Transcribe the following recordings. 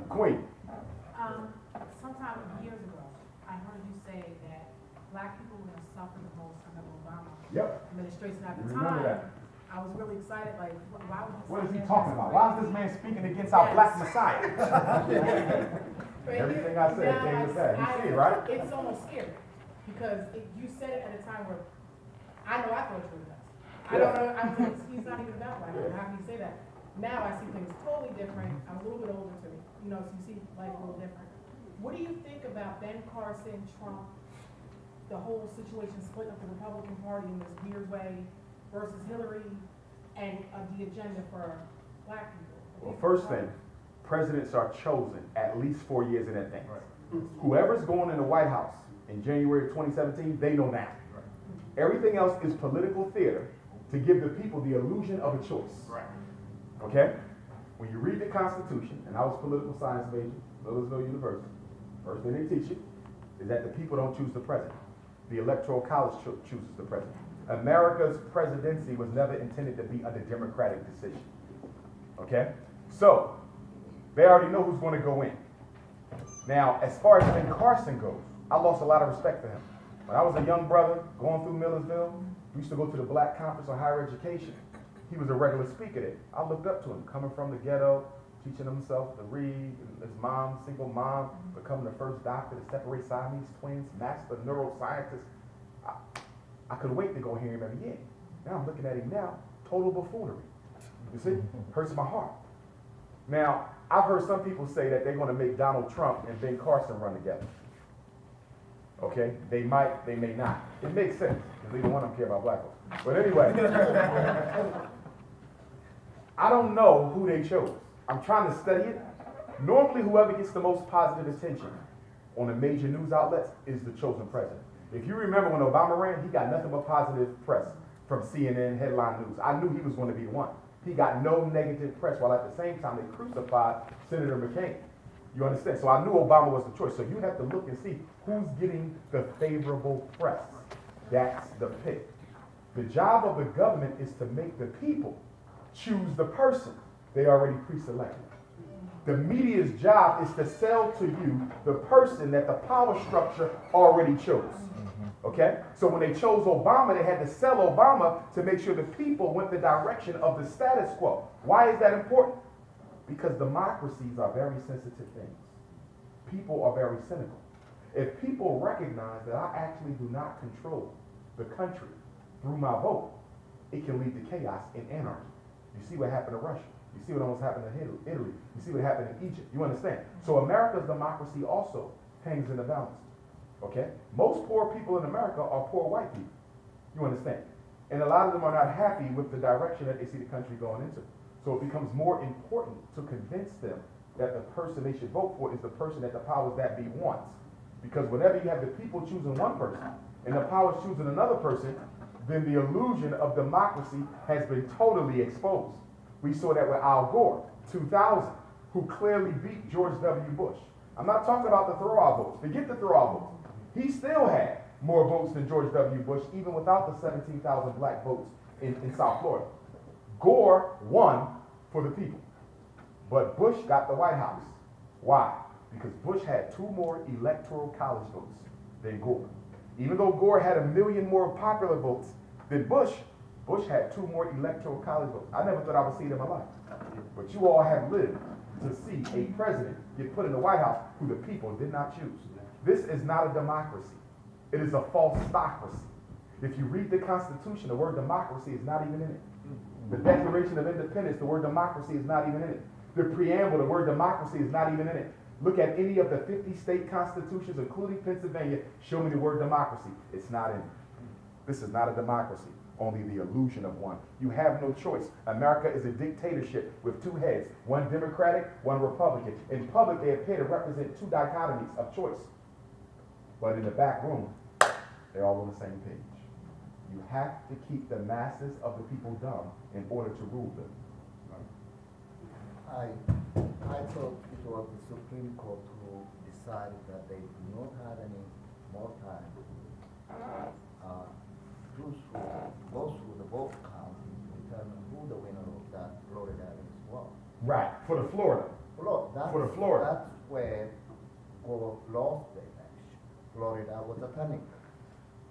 Queen. Sometime years ago, I heard you say that black people were going to suffer the most under the Obama administration. At the time, I was really excited. Like, why would you? What is he talking about? Why is this man speaking against our black Messiah? Everything I said came with that. You see it, right? It's almost scary because you said it at a time where I know I thought you were nuts. I don't know. I was like, he's not even about black. How can you say that? Now I see things totally different. I'm a little bit older too, so you see life a little different. What do you think about Ben Carson, Trump, the whole situation splitting up the Republican Party in this weird way versus Hillary and the agenda for black people? Well, first thing, presidents are chosen at least 4 years in advance. Whoever's going in the White House in January of 2017, they know now. Everything else is political theater to give the people the illusion of a choice. Okay? When you read the Constitution, and I was a political science major, Millersville University, first thing they teach you is that the people don't choose the president. The Electoral College chooses the president. America's presidency was never intended to be a democratic decision. Okay? So, they already know who's going to go in. Now, as far as Ben Carson goes, I lost a lot of respect for him. When I was a young brother going through Millersville, we used to go to the Black Conference on Higher Education. He was a regular speaker there. I looked up to him, coming from the ghetto, teaching himself to read, his mom, single mom, becoming the first doctor to separate Siamese twins, master neuroscientist. I couldn't wait to go hear him every year. Now I'm looking at him now, total buffoonery. You see? Hurts my heart. Now, I've heard some people say that they're going to make Donald Trump and Ben Carson run together. Okay? They might, they may not. It makes sense, because neither one of them care about black folks. But anyway, I don't know who they chose. I'm trying to study it. Normally, whoever gets the most positive attention on the major news outlets is the chosen president. If you remember when Obama ran, he got nothing but positive press from CNN, headline news. I knew he was going to be the one. He got no negative press, while at the same time they crucified Senator McCain. You understand? So I knew Obama was the choice. So you have to look and see who's getting the favorable press. That's the pick. The job of the government is to make the people choose the person they already pre-selected. The media's job is to sell to you the person that the power structure already chose. Okay? So when they chose Obama, they had to sell Obama to make sure the people went the direction of the status quo. Why is that important? Because democracies are very sensitive things. People are very cynical. If people recognize that I actually do not control the country through my vote, it can lead to chaos and anarchy. You see what happened to Russia. You see what almost happened in Italy. You see what happened in Egypt. You understand? So America's democracy also hangs in the balance. Okay? Most poor people in America are poor white people. You understand? And a lot of them are not happy with the direction that they see the country going into. So it becomes more important to convince them that the person they should vote for is the person that the powers that be wants. Because whenever you have the people choosing one person and the powers choosing another person, then the illusion of democracy has been totally exposed. We saw that with Al Gore, 2000, who clearly beat George W. Bush. I'm not talking about the throw-out votes. Forget the throw-out votes. He still had more votes than George W. Bush, even without the 17,000 black votes in South Florida. Gore won for the people. But Bush got the White House. Why? Because Bush had 2 more electoral college votes than Gore. Even though Gore had 1 million more popular votes than Bush, Bush had 2 more electoral college votes. I never thought I would see it in my life. But you all have lived to see a president get put in the White House who the people did not choose. This is not a democracy. It is a false stocracy. If you read the Constitution, the word democracy is not even in it. The Declaration of Independence, the word democracy is not even in it. The preamble, the word democracy is not even in it. Look at any of the 50 state constitutions, including Pennsylvania, show me the word democracy. It's not in it. This is not a democracy, only the illusion of one. You have no choice. America is a dictatorship with 2 heads, one Democratic, one Republican. In public, they appear to represent 2 dichotomies of choice. But in the back room, they're all on the same page. You have to keep the masses of the people dumb in order to rule them. I thought it was the Supreme Court who decided that they do not have any more time to go through the vote count to determine who the winner of that Florida is was. Right, for the Florida. For the Florida. That's where Gore lost the election. Florida was a turning point.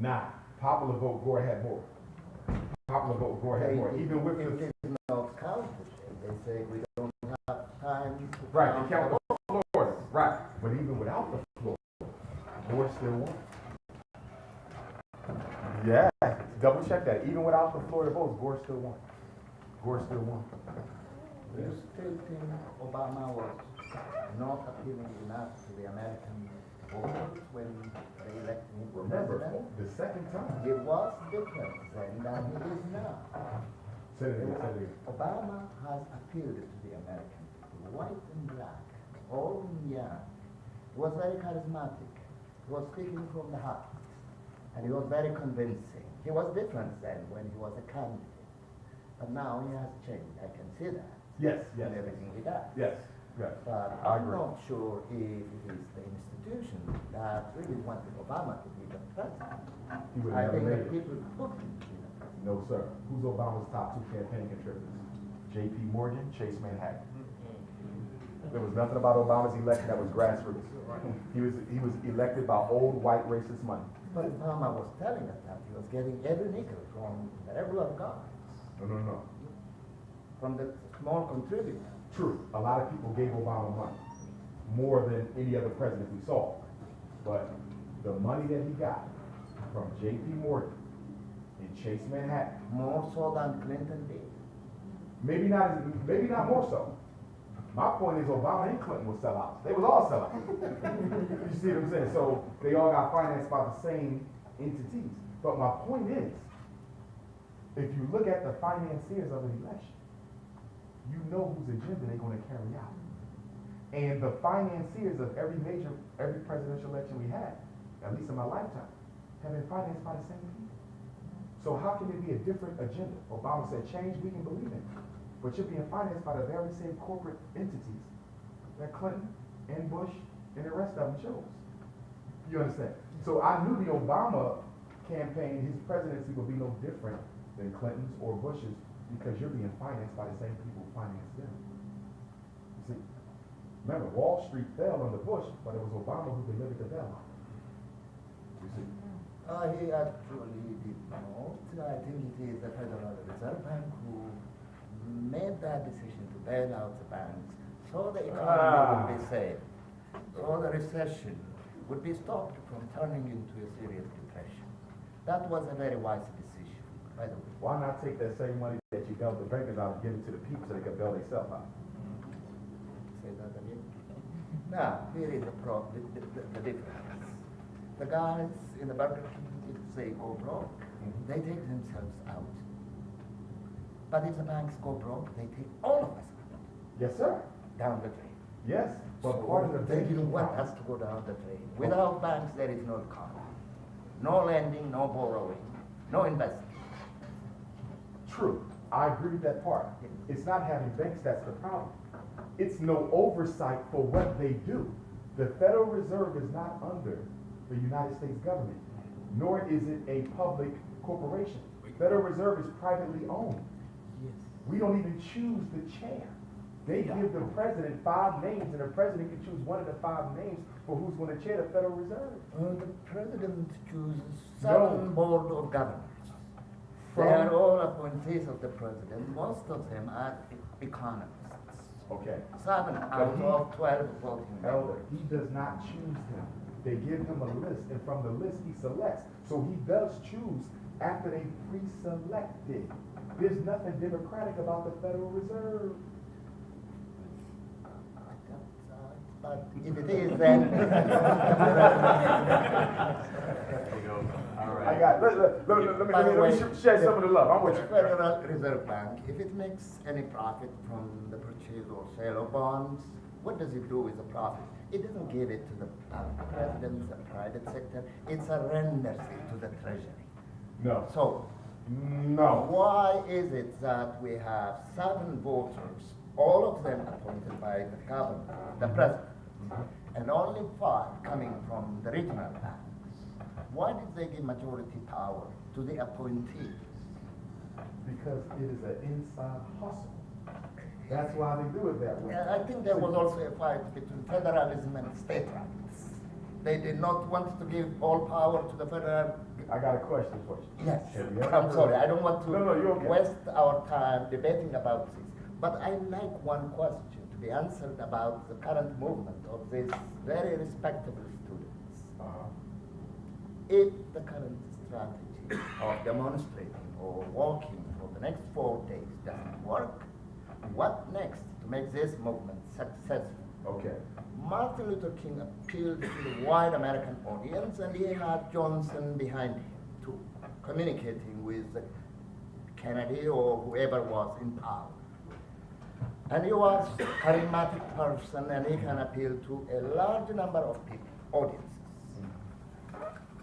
Nah, popular vote, Gore had more. Popular vote, Gore had more. Even with It the, is not counted. They say we don't have time to right, count they count the vote. Florida, right. But even without the Florida, Gore still won. Yeah, double check that. Even without the Florida votes, Gore still won. Gore still won. Do you still think Obama was not appealing enough to the American voters when they elected him for Remember, president? the second time. It was different then than it is now. Say it again, say it again. Obama has appealed to the American people, white and black, old and young. He was very charismatic. He was speaking from the heart. And he was very convincing. He was different then when he was a candidate. But now he has changed. I can see that. Yes, yes, In everything he does. yes, yes. But I I'm agree. not sure if it is the institution that really wanted Obama to be the president. He would I have think never the made it. people put him to be the president. No, sir. Who's Obama's top two campaign contributors? J.P. Morgan, Chase Manhattan. There was nothing about Obama's election that was grassroots. He was elected by old white racist money. But Obama was telling us that he was getting every nickel from the regular guys, No. from the small contributors. True. A lot of people gave Obama money, more than any other president we saw. But the money that he got from J.P. Morgan and Chase Manhattan, More so than Clinton did. maybe not more so. My point is Obama and Clinton were sellouts. They was all sellouts. You see what I'm saying? So they all got financed by the same entities. But my point is, if you look at the financiers of an election, you know whose agenda they're going to carry out. And the financiers of every presidential election we had, at least in my lifetime, have been financed by the same people. So how can it be a different agenda? Obama said change we can believe in. But you're being financed by the very same corporate entities that Clinton and Bush and the rest of them chose. You understand? So I knew the Obama campaign, his presidency would be no different than Clinton's or Bush's because you're being financed by the same people who financed them. You see? Remember, Wall Street fell under Bush, but it was Obama who delivered the bailout. You see? He actually did not. I think it is the Federal Reserve Bank who made that decision to bail out the banks so the economy would be safe, so the recession would be stopped from turning into a serious depression. That was a very wise decision, by the way. Why not take that same money that you bailed the bankers out and give it to the people so they can bail themselves out? Say that again. Now, here is the difference. The guys in the Burger King, if they go broke, they take themselves out. But if the banks go broke, they take all of us out, Yes, sir. down the drain. Yes, but So part of the they banking want process- us to go down the drain. Without banks, there is no economy. No lending, no borrowing, no investment. True, I agree with that part. It's not having banks that's the problem. It's no oversight for what they do. The Federal Reserve is not under the United States government, nor is it a public corporation. Federal Reserve is privately owned. Yes. We don't even choose the chair. They give the president 5 names, and the president can choose one of the 5 names for who's going to chair the Federal Reserve. The president chooses No. 7 board of governors. They From- are all appointees of the president. Most of them are economists. Okay. 7 out he- of 12 voting Elder, members. he does not choose them. They give him a list, and from the list he selects. So he does choose after they pre-selected. There's nothing democratic about the Federal Reserve. But if it is, then I got, let me share some of the love. I'm with the you. Federal Reserve Bank, if it makes any profit from the purchase or sale of bonds, what does it do with the profit? It doesn't give it to the president, the private sector. It's a renders it to the treasury. No. So No. why is it that we have 7 voters, all of them appointed by the governor, the president, and only 5 coming from the regional banks? Why did they give majority power to the appointees? Because it is an inside hustle. That's why they do it that way. Yeah, I think there was also a fight between federalism and state rights. They did not want to give all power to the federal. I got a question for you. Yes, Have you ever I'm heard- sorry, I don't want to No, you're okay. waste our time debating about this. But I like one question to be answered about the current movement of these very respectable students. Uh-huh. If the current strategy of demonstrating or walking for the next 4 days doesn't work, what next to make this movement successful? Okay. Martin Luther King appealed to the wide American audience, and he had Johnson behind him to communicating with Kennedy or whoever was in power. And he was a charismatic person, and he can appeal to a large number of people, audiences.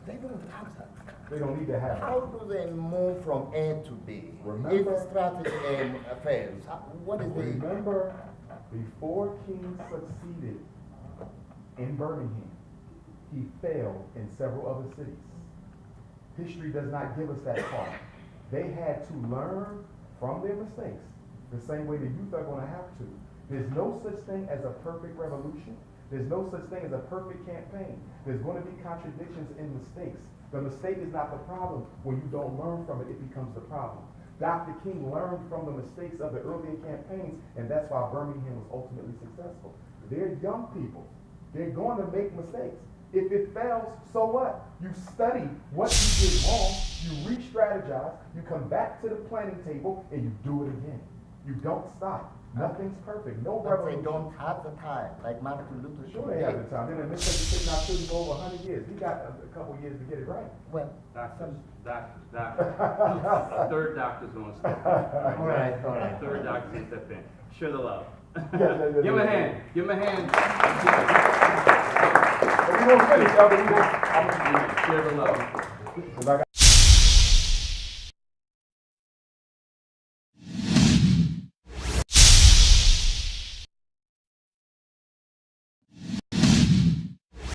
They don't have that. They don't need to have How it. do they move from A to B? Remember- If strategy A fails, what is the... Remember, before King succeeded in Birmingham, he failed in several other cities. History does not give us that part. They had to learn from their mistakes, the same way the youth are going to have to. There's no such thing as a perfect revolution. There's no such thing as a perfect campaign. There's going to be contradictions and mistakes. The mistake is not the problem. When you don't learn from it, it becomes the problem. Dr. King learned from the mistakes of the earlier campaigns, and that's why Birmingham was ultimately successful. They're young people. They're going to make mistakes. If it fails, so what? You study what you did wrong, you re-strategize, you come back to the planning table, and you do it again. You don't stop. Nothing's perfect. No But they revolution. don't have the time, like Martin Luther King. Sure they have the time. They're in the Mississippi now sitting for over 100 years. He got a couple years to get it right. Well, Doctors. Third doctor's gonna step in. all right. Third doctor's gonna step in. Share the love. Yeah. Give him a hand. Give him a hand. But we won't finish, y'all, but we won't. Share the love. 'Cause I got